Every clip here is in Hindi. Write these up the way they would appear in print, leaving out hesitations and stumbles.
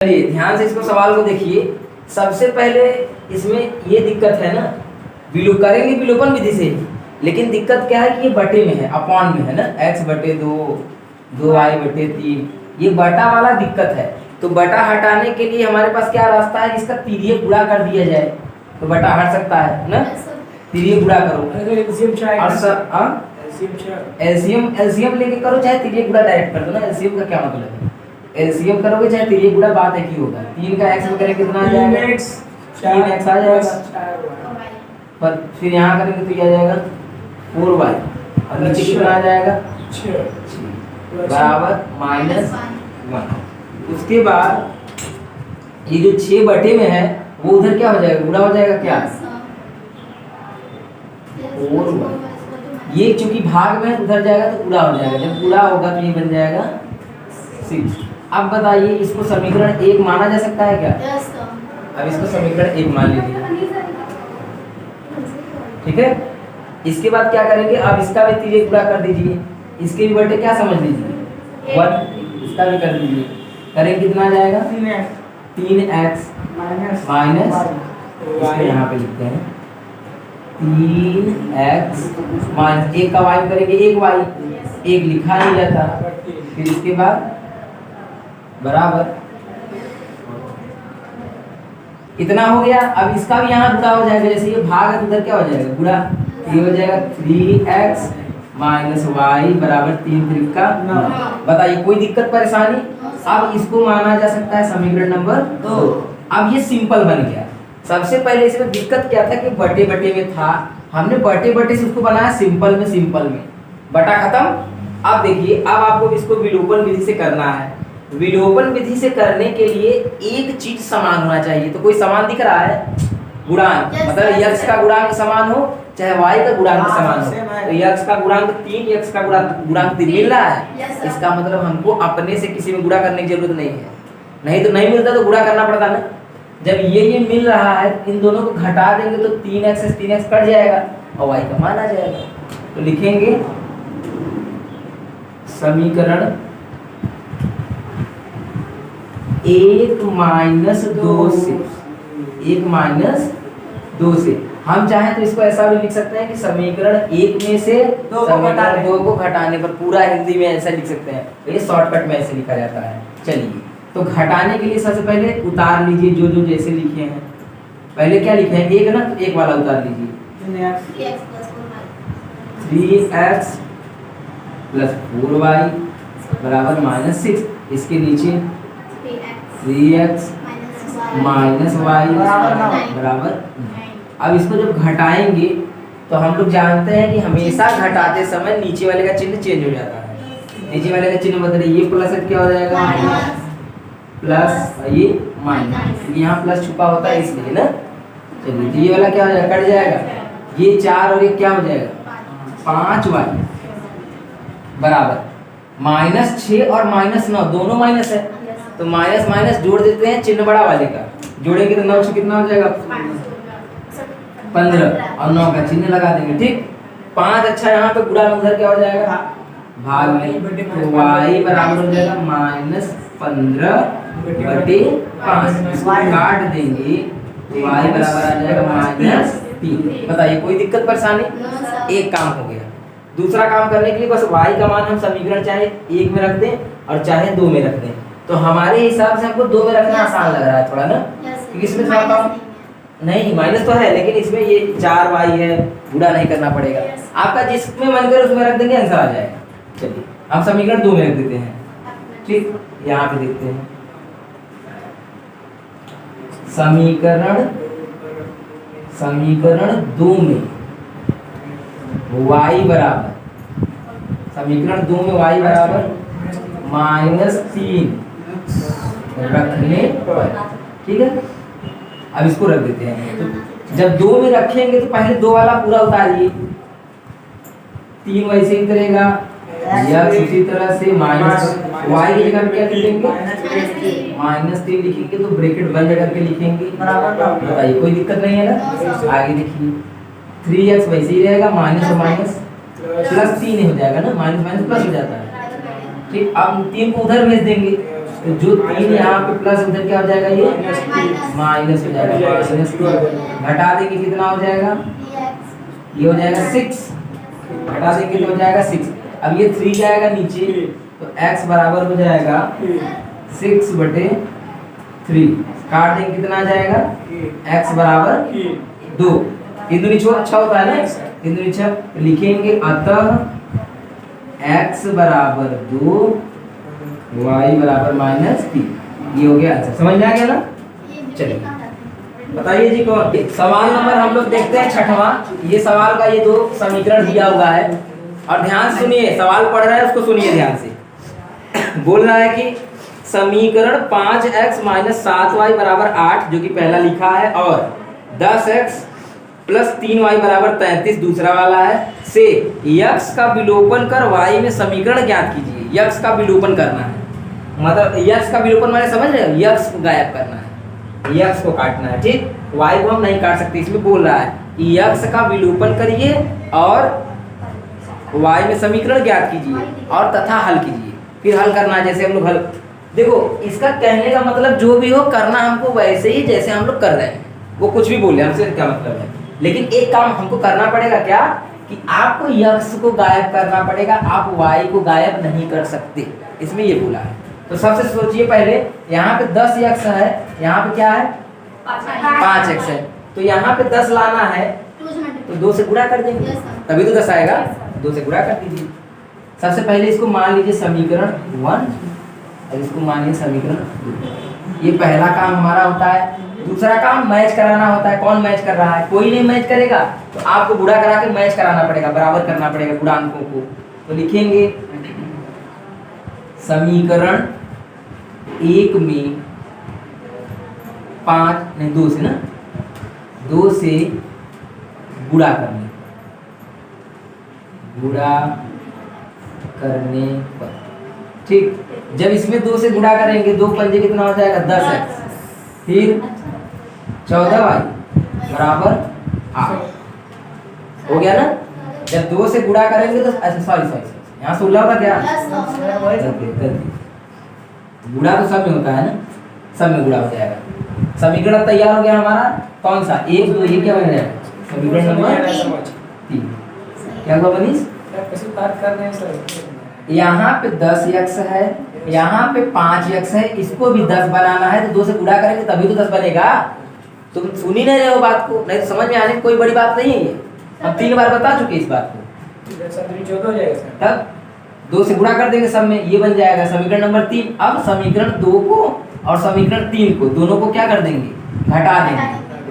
चलिए ध्यान से इसको सवाल को देखिए। सबसे पहले इसमें ये दिक्कत है ना, करेंगे विलोपन विधि से, लेकिन दिक्कत क्या है कि ये बटे में है, अपॉन में है ना, x बटे 2, 2y बटे 3, ये बटा वाला दिक्कत है। तो बटा हटाने के लिए हमारे पास क्या रास्ता है, इसका तिर्यक गुणा कर दिया जाए तो बटा हट सकता है ना। तिर्यक गुणा करो, एलसीएम लेके करो, चाहे तिर्यक गुणा डायरेक्ट कर दो ना। एलसीएम का क्या मतलब है, एलसीएम करोगे चाहे तिर्यक गुणा, बात एक ही होगा। 3 का x में करेंगे कितना आ जाएगा, 3x आ जाएगा, पर फिर यहाँ करेंगे तो ये आ जाएगा 4y, और नीचे कितना आ जाएगा 6 बराबर -1। उसके बाद ये जो 6 बटे में है वो उधर क्या हो जाएगा, गुणा हो जाएगा क्या, 4y। ये चूंकि भाग में उधर जाएगा तो गुणा हो जाएगा, जब गुणा होगा तो ये बन जाएगा 6। अब बताइए इसको समीकरण 1 माना जा सकता है क्या? अब इसको समीकरण 1 मान लीजिए, ठीक है। इसके बाद क्या करेंगे, अब इसका भी तिर्यक गुणा कर दीजिए, इसके भी बटे क्या समझ लीजिए 1, इसका भी कर दीजिए। करेंगे कितना आ जाएगा 3x माइनस, इसको यहाँ पे लिखते हैं 3x माइनस 1 का y करेंगे 1y, 1 लिखा नहीं जाता, फिर इसके बाद बराबर इतना हो गया। अब इसका भी यहाँ गुणा हो जाएगा, जैसे ये भाग है तो उधर क्या हो जाएगा गुणा, ये हो जाएगा 3x माइनस y बराबर 3 त्रिक का 9। बताइए कोई दिक्कत परेशानी? अब इसको माना जा सकता है समीकरण नंबर 2। अब ये सिंपल बन गया। सबसे पहले इसमें दिक्कत क्या था कि बटे बटे में था, हमने बटे बटे से उसको बनाया सिंपल में, सिंपल में बटा खत्म। अब देखिए, अब आपको इसको विलोपन विधि से करना है। विलोपन विधि से करने के लिए एक चीज समान होना चाहिए। तो कोई समान दिख रहा है, गुणांक, मतलब x का गुणांक समान हो चाहे y का गुणांक समान हो। तो x का गुणांक 3, x का गुणांक 3 मिल रहा है, इसका मतलब हमको अपने से किसी में गुणा करने की जरूरत नहीं है। नहीं तो नहीं मिलता तो गुणा करना पड़ता ना। जब ये मिल रहा है, इन दोनों को घटा देंगे तो 3x से 3x कट जाएगा और y का मान आ जाएगा। तो लिखेंगे समीकरण 1 माइनस 2 से, 1 माइनस 2 से हम चाहें तो इसको ऐसा भी लिख सकते हैं कि समीकरण 1 में से समीकरण 2 को घटाने पर, पूरा हिंदी में ऐसा लिख सकते हैं। तो ये शॉर्टकट में ऐसे लिखा जाता है। चलिए, तो घटाने के लिए सबसे पहले उतार लीजिए जो जैसे लिखे हैं। पहले क्या लिखे हैं 1 ना, तो 1 वाला उतार लीजिए, 3x प्लस 4y बराबर -6। इसके नीचे 3x माइनस y बराबर। अब इसको जब घटाएंगे तो हम लोग जानते हैं कि हमेशा घटाते समय नीचे वाले का चिन्ह चेंज हो जाता है। नीचे वाले का चिन्ह बदले, ये प्लस क्या हो जाएगा प्लस, ये माइनस, यहाँ प्लस छुपा होता है इसलिए ना। चलिए, तो ये वाला क्या हो जाएगा, कट जाएगा, ये 4 और ये क्या हो जाएगा 5y बराबर -6 और -9 दोनों माइनस है, तो माइनस माइनस जोड़ देते हैं चिन्ह बड़ा वाले का। जोड़ेंगे तो 9 से कितना हो जाएगा 15 और 9 का चिन्ह लगा देंगे, ठीक। 5 अच्छा, यहाँ पे गुणा उधर क्या हो जाएगा भाग में, तो y बराबर हो जाएगा -15 बटे 5। इसको काट देंगे तो y बराबर आ जाएगा -3। बताइए कोई दिक्कत परेशानी? एक काम हो गया। दूसरा काम करने के लिए बस y का मान हम समीकरण चाहे 1 में रख दें और चाहे 2 में रख दें। तो हमारे हिसाब से हमको 2 में रखना आसान लग रहा है थोड़ा ना, क्योंकि इसमें थोड़ा कम नहीं, माइनस तो है लेकिन इसमें ये 4y है, गुणा नहीं करना पड़ेगा। आपका जिसमें मन करे उसमें रख देंगे, आंसर आ जाएगा। चलिए, हम समीकरण 2 में रख देते हैं, ठीक। यहाँ पे देखते हैं समीकरण 2 में y बराबर, समीकरण 2 में y बराबर -3 रखने पर, ठीक है। अब इसको रख देते हैं। तो जब 2 में रखेंगे तो पहले 2 वाला पूरा उतारिए, 3 वैसे ही करेगा, या इसी तरह से माइनस y की जगह क्या लिखेंगे -3 लिखेंगे, तो ब्रैकेट बंद करके लिखेंगे। बताइए कोई दिक्कत नहीं है ना। आगे देखिए 3x वैसे ही रहेगा, माइनस और माइनस प्लस 3 हो जाएगा ना, माइनस माइनस प्लस हो जाता है, ठीक। अब 3 को उधर भेज देंगे तो जो 3 यहाँ पे प्लस उधर क्या हो जाएगा, ये माइनस हो जाएगा, माइनस घटा देंगे कितना हो जाएगा, ये हो जाएगा 6, घटा देंगे तो हो जाएगा 6। अब ये 3 जाएगा नीचे तो x बराबर हो जाएगा 6/3, काट देंगे कितना आ जाएगा, x बराबर 2। तीन दूनी 6 अच्छा होता है ना, तीन दूनी 6 लिखेंगे, अतः x बराबर 2 y बराबर -3। ये हो गया आंसर, समझ में आ गया ना। चलिए बताइए जी कौन, सवाल नंबर हम लोग देखते हैं 6वां। ये सवाल का ये 2 समीकरण दिया हुआ है और ध्यान से सुनिए, सवाल पढ़ रहा है उसको सुनिए ध्यान से। बोल रहा है कि समीकरण 5x - 7y बराबर 8 जो कि पहला लिखा है, और 10x + 3y बराबर 33 दूसरा वाला है, से x का विलोपन कर y में समीकरण ज्ञात कीजिए। x का विलोपन करना है, मतलब x का विलोपन माने समझ रहे हो, x को गायब करना है, x को काटना है, ठीक। y को हम नहीं काट सकते, इसमें बोल रहा है x का विलोपन करिए और y में समीकरण ज्ञात कीजिए और तथा हल कीजिए। फिर हल करना है जैसे हम लोग हल, देखो इसका कहने का मतलब जो भी हो करना हमको वैसे ही जैसे हम लोग कर रहे हैं, वो कुछ भी बोले हमसे क्या मतलब है, लेकिन एक काम हमको करना पड़ेगा क्या, कि आपको x को गायब करना पड़ेगा, आप y को गायब नहीं कर सकते, इसमें ये बोला है। तो सबसे सोचिए पहले, यहाँ पे 10x है, यहाँ पे क्या है 5x है, तो यहाँ पे 10 लाना है तो 2 से गुणा कर देंगे तभी तो 10 आएगा, 2 से गुणा कर दीजिए। सबसे पहले इसको मान लीजिए समीकरण 1 और इसको मानिए समीकरण 2। ये पहला काम हमारा होता है। दूसरा काम मैच कराना होता है। कौन मैच कर रहा है, कोई नहीं मैच करेगा, तो आपको गुणा करा के मैच कराना पड़ेगा, बराबर करना पड़ेगा गुणांकों को। तो लिखेंगे समीकरण 1 में 2 से ना, 2 से गुणा करने पर, ठीक। जब इसमें 2 से गुणा करेंगे, 2 पंजे कितना हो जाएगा 10x, फिर 14y बराबर 8 हो गया ना। जब 2 से गुणा करेंगे तो अच्छा सॉरी यहाँ 16 होगा क्या, गुणा तो सब में होता है ना, सब में गुणा हो जाएगा। समीकरण तैयार हो गया हमारा, कौन सा 1 2, ये क्या बन जाएगा समीकरण नंबर 3। क्या हुआ मनीष, यहाँ पे 10x है, यहाँ पे 5x है, इसको भी 10 बनाना है तो 2 से गुणा करेंगे तभी तो 10 बनेगा। तुम सुन ही नहीं रहे हो बात को, नहीं तो समझ में आने की कोई बड़ी बात नहीं है ये, हम 3 बार बता चुके इस बात को। तब 2 से गुणा कर देंगे सब में, ये बन जाएगा समीकरण नंबर 3। अब समीकरण 2 को और समीकरण 3 को दोनों को क्या कर देंगे, घटा देंगे।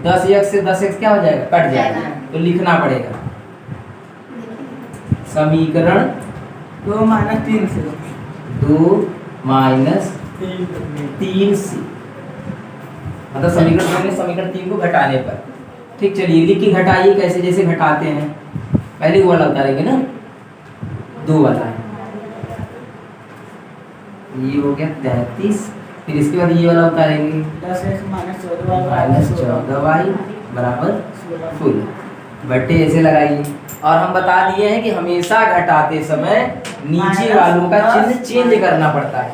10x से 10x क्या हो जाएगा, कट जाएगा, तो लिखना पड़ेगा समीकरण 2 - 3 से, मतलब समीकरण 3 को घटाने पर, ठीक। चलिए लिख के घटाइए, कैसे जैसे घटाते हैं, पहले वो वाला उतारेंगे ना, 2 वाला, ये हो गया 33, फिर इसके बाद ये वाला उतारेंगे 10x - 14y बराबर 16 बट्टे ऐसे लगाइए। और हम बता दिए हैं कि हमेशा घटाते समय नीचे वालों का चिन्ह चेंज करना पड़ता है,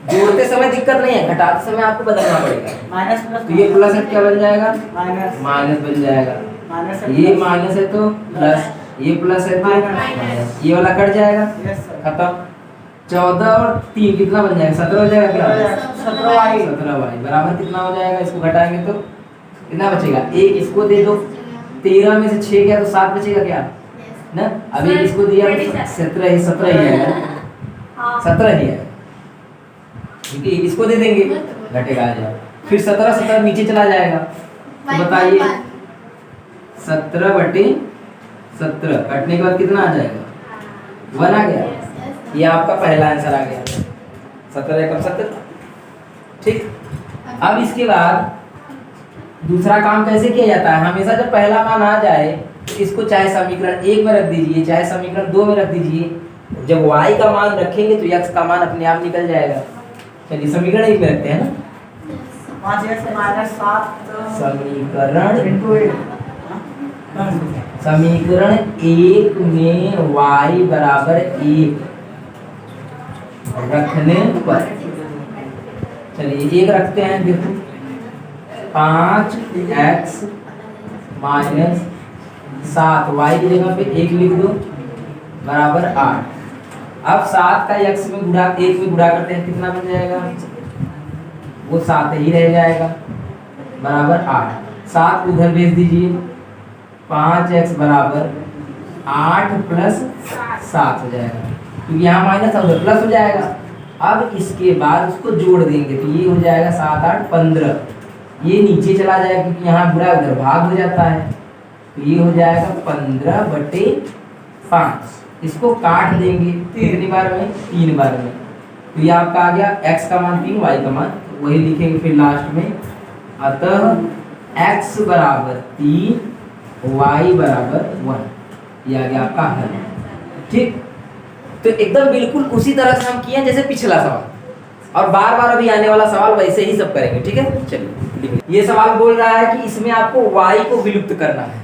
जोड़ते समय दिक्कत नहीं है, घटाते समय आपको बदलना पड़ेगा। तो ये प्लस है, क्या बन जाएगा माइनस बन जाएगा, ये माइनस है तो प्लस, ये प्लस है तो माइनस, ये वाला कट जाएगा, खत्म। 14 और 3 कितना बन जाएगा, 17 हो जाएगा क्या, 17y बराबर कितना हो जाएगा, इसको घटाएंगे तो कितना बचेगा, एक इसको दे दो, 13 में से 6 गया तो 7 बचेगा क्या ना। अब एक इसको दिया तो 17 ही आएगा, 17 ही है, क्योंकि इसको दे देंगे घटेगा आ जाएगा, फिर 17 नीचे चला जाएगा। तो बताइए 17/17 कटने के बाद कितना आ जाएगा, 1 आ गया। ये आपका पहला आंसर आ गया, 17 एकम 17, ठीक। अब इसके बाद दूसरा काम कैसे किया जाता है, हमेशा जब पहला मान आ जाए तो इसको चाहे समीकरण 1 में रख दीजिए, चाहे समीकरण 2 में रख दीजिए। जब y का मान रखेंगे तो x का मान अपने आप निकल जाएगा। चलिए समीकरण 1 में रखते हैं ना, 5x - 7 समीकरण 1 में y बराबर 1 रखने पर चलिए एक रखते हैं, देखो 5x माइनस 7 y की जगह पे 1 लिख दो बराबर 8। अब 7 का x में गुणा 1 में गुणा करते हैं, कितना बन जाएगा? वो 7 ही रह जाएगा बराबर 8। 7 उधर भेज दीजिए, 5x बराबर 8 प्लस 7 हो जाएगा, क्योंकि यहाँ माइनस है उधर प्लस हो जाएगा। अब इसके बाद उसको जोड़ देंगे तो ये हो जाएगा 7 8 15, ये नीचे चला जाएगा क्योंकि यहाँ बुरा उधर भाग हो जाता है, तो ये हो जाएगा 15/5। इसको काट देंगे कितनी बार में? 3 बार में। तो ये आपका आ गया x का मान 3, y का मान, तो वही लिखेंगे फिर लास्ट में। अतः x बराबर 3 y बराबर 1, ये आ गया आपका हल। ठीक, तो एकदम बिल्कुल उसी तरह से हम किए जैसे पिछला सवाल, और बार बार अभी आने वाला सवाल वैसे ही सब करेंगे। ठीक है, चलिए ये सवाल बोल रहा है कि इसमें आपको y को विलुप्त करना है।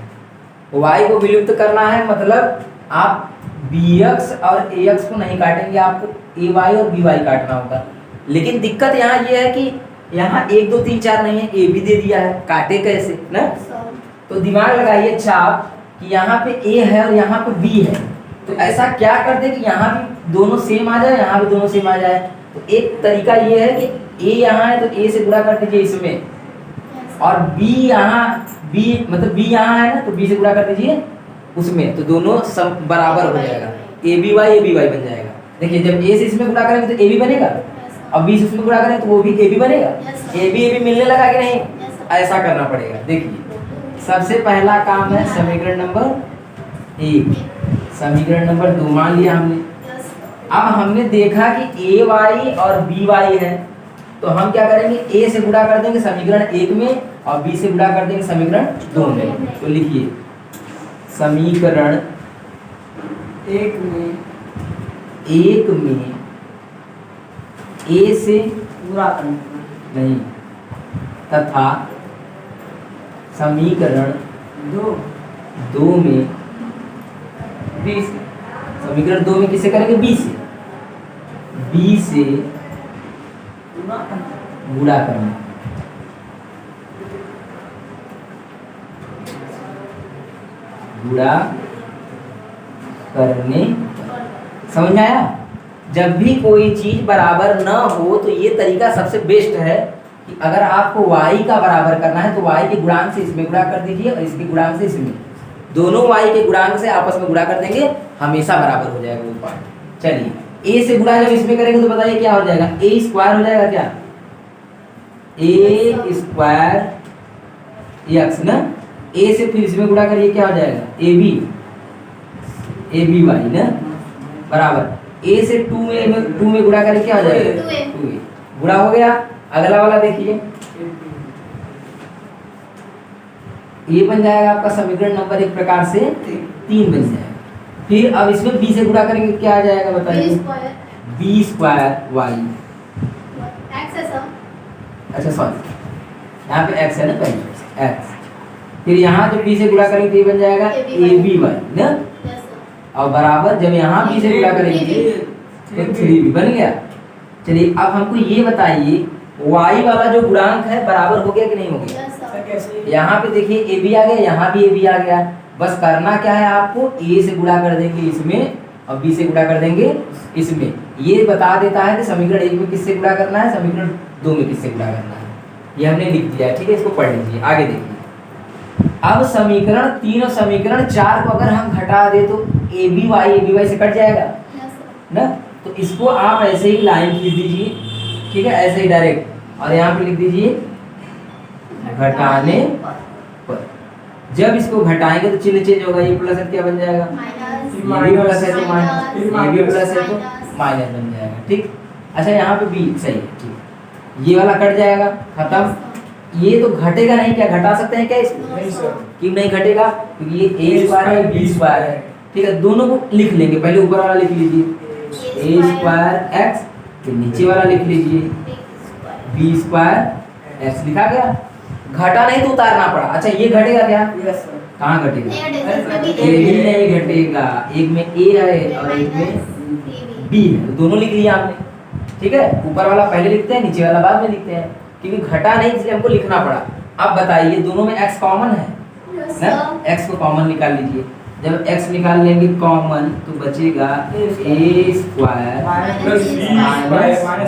y को विलुप्त करना है मतलब आप bx और ax को नहीं काटेंगे, आपको ay और by काटना होगा। लेकिन दिक्कत यहाँ ये है कि यहाँ 1 2 3 4 नहीं है, a भी दे दिया है, काटे कैसे ना? तो दिमाग लगाइए छाप कि यहाँ पे a है और यहाँ पे b है, तो ऐसा क्या कर दे कि यहाँ भी दोनों सेम आ जाए, यहाँ भी दोनों सेम आ जाए। तो एक तरीका ये है कि a यहाँ है तो a से गुणा कर दीजिए इसमें, और b यहाँ b मतलब b यहाँ है ना तो b से गुणा कर दीजिए उसमें, तो दोनों सब बराबर हो जाएगा, a b y बन जाएगा। देखिए जब a से इसमें गुणा करेंगे तो a b बनेगा, अब b से उसमें गुणा करेंगे तो वो भी a b बनेगा। a b मिलने लगा कि नहीं? ऐसा करना पड़ेगा। देखिए सबसे पहला काम है समीकरण नंबर 1, समीकरण नंबर 2 मान लिया हमने। अब हमने देखा कि a y और b y है, तो हम क्या करेंगे? a से गुणा कर देंगे समीकरण 1 में और b से गुणा कर देंगे समीकरण 2 में। तो लिखिए समीकरण 1 में a से गुणा करना नहीं तथा समीकरण 2 में b समीकरण 2 में किसे करेंगे? b से गुणा करना। गुणा करने, समझ में आया? जब भी कोई चीज बराबर न हो तो ये तरीका सबसे बेस्ट है कि अगर आपको y का बराबर करना है तो y के गुणांक से इसमें गुणा कर दीजिए और इसके गुणांक से इसमें, दोनों y के गुणांक से आपस में गुणा कर देंगे, हमेशा बराबर हो जाएगा वो पार्ट। चलिए a से गुणा जब इसमें करेंगे तो बताइए क्या हो जाएगा? a स्क्वायर हो जाएगा क्या? a स्क्वायर x ना, a से फिर इसमें गुणा करिए क्या हो जाएगा? ab y ना बराबर a से 2 में गुणा करिए क्या हो जाएगा? 2a। गुणा हो गया। अगला वाला देखिए, ये बन जाएगा आपका समीकरण नंबर 1 प्रकार से 3 बन जाएगा। फिर अब इसमें b से गुणा करेंगे क्या आ जाएगा बताइए? b स्क्वायर y, अच्छा सॉरी यहाँ पे x है ना, पहले x, फिर यहाँ जब b से गुणा करेंगे तो ये बन जाएगा aby ना, और बराबर जब यहाँ b से गुणा करेंगे तो 3b बन गया। चलिए अब हमको ये बताइए y वाला जो गुणांक है बराबर हो गया कि नहीं हो गया? यहाँ पे देखिए a भी आ गया, यहाँ भी a भी आ गया। बस करना क्या है आपको? a से गुणा कर देंगे इसमें और b से गुणा कर देंगे इसमें। ये बता देता है कि समीकरण 1 में किससे गुणा करना है, समीकरण 2 में किससे गुणा करना है। ये हमने लिख दिया है, ठीक है, इसको पढ़ लीजिए। आगे देखिए, अब समीकरण 3 और समीकरण 4 को अगर हम घटा दे तो aby से कट जाएगा ना, तो इसको आप ऐसे ही लाइन खींच दीजिए, ठीक है, ऐसे ही डायरेक्ट, और यहाँ पे लिख दीजिए घटाने पर। जब इसको घटाएंगे तो चिन्ह चेंज होगा, ये प्लस है क्या बन जाएगा? ये भी प्लस है तो माइनस, ये भी प्लस है तो माइनस बन जाएगा। ठीक, अच्छा यहाँ पे b सही है, ठीक, ये वाला कट जाएगा, खत्म। ये तो घटेगा नहीं, क्या घटा सकते हैं क्या इसको? नहीं सर। क्यों नहीं घटेगा? क्योंकि ये a स्क्वायर है, b स्क्वायर है, ठीक है। दोनों को लिख लेंगे, पहले ऊपर वाला लिख लीजिए a स्क्वायर x, फिर नीचे वाला लिख लीजिए b स्क्वायर x। लिखा गया, घटा नहीं तो उतारना पड़ा। अच्छा ये घटेगा क्या? Yes sir. कहाँ घटेगा? ये भी नहीं घटेगा, एक में a है और एक में b है, तो दोनों लिख लिया आपने। ठीक है, ऊपर वाला पहले लिखते हैं, नीचे वाला बाद में लिखते हैं, क्योंकि घटा नहीं इसलिए हमको लिखना पड़ा। अब बताइए दोनों में x कॉमन है ना, x को कॉमन निकाल लीजिए। जब x निकाल लेंगे कॉमन तो बचेगा a square minus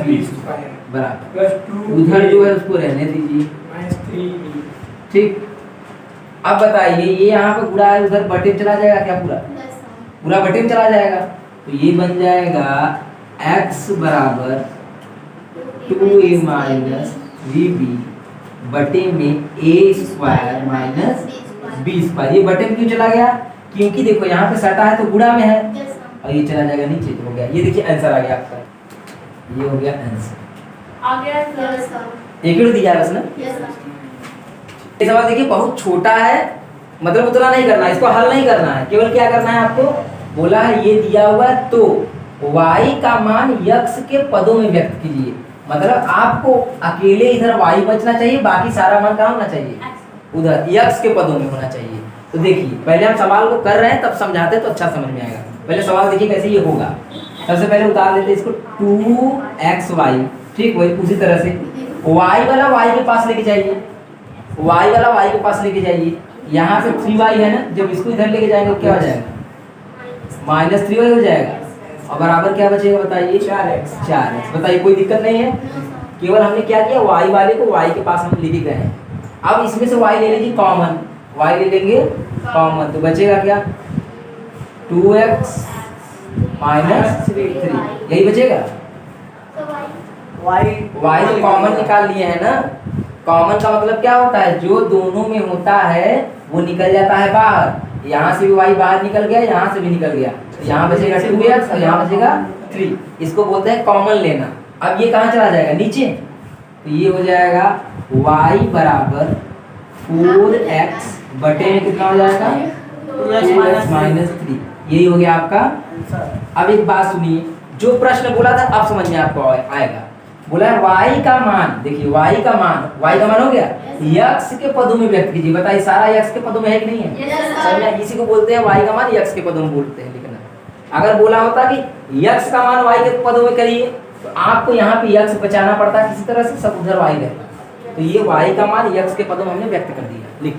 b square बराबर, उधर जो है उसको रहने दीजिए, ठीक। अब बताइए ये यहाँ पे पूरा है, उधर बटे में चला जाएगा क्या, पूरा बटे में चला जाएगा, तो ये बन जाएगा x बराबर 2a माइनस bb बटे में a square minus b square. ये बटे में क्यों चला गया, क्योंकि देखो यहाँ पे सटा है तो गुणा में है, और ये चला जाएगा नीचे, तो हो गया। ये देखिए आंसर आ गया आपका, ये हो गया आंसर। आ गया एक ही दिया है बस ना। ये सवाल देखिए बहुत छोटा है, मतलब उतना नहीं करना है, इसको हल नहीं करना है, केवल क्या करना है आपको, बोला है ये दिया हुआ है तो y का मान x के पदों में व्यक्त कीजिए। मतलब आपको अकेले इधर y बचना चाहिए, बाकी सारा मान कहाँ होना चाहिए, उधर x के पदों में होना चाहिए। तो देखिए पहले हम सवाल को कर रहे हैं तब समझाते तो अच्छा समझ में आएगा। पहले सवाल देखिए कैसे ये होगा। सबसे पहले उतार लेते इसको 2xy, ठीक, वही उसी तरह से y वाला y के पास लेके जाइए, y वाला y के पास लेके जाइए। यहाँ से 3y है ना, जब इसको इधर लेके जाएंगे तो क्या हो जाएगा, -3y हो जाएगा, और बराबर क्या बचेगा बताइए, 4x। बताइए कोई दिक्कत नहीं है, केवल हमने क्या किया, y वाले को y के पास हम लेके गए हैं। अब इसमें से y ले लीजिए कॉमन, y ले लेंगे कॉमन, तो बचेगा क्या 2x माइनस 3, यही बचेगा। y तो कॉमन निकाल लिए है ना, कॉमन का मतलब क्या होता है, जो दोनों में होता है वो निकल जाता है बाहर। यहाँ से भी y बाहर निकल गया, यहाँ से भी निकल गया, तो यहाँ बचेगा 2x और यहाँ बचेगा 3, इसको बोलते हैं कॉमन लेना। अब ये कहाँ चला जाएगा, नीचे, तो ये हो जाएगा y बराबर 4x बटे में कितना हो जाएगा 2x माइनस 3, यही हो गया आपका। अब एक बात सुनिए, जो प्रश्न बोला था अब समझ में आपको आएगा। बोला है y का मान, देखिए y का मान हो गया x के पदों में व्यक्त कीजिए। बताइए सारा x के पदों में है कि नहीं है, इसी को बोलते हैं y का मान x के पदों में बोलते हैं लिखना। अगर बोला होता कि x का मान y के पदों में करिए तो आपको यहाँ पे x बचाना पड़ता किसी तरह से, सब उधर y रहता, तो ये y का मान x के पदों में हमने व्यक्त कर दिया, लिख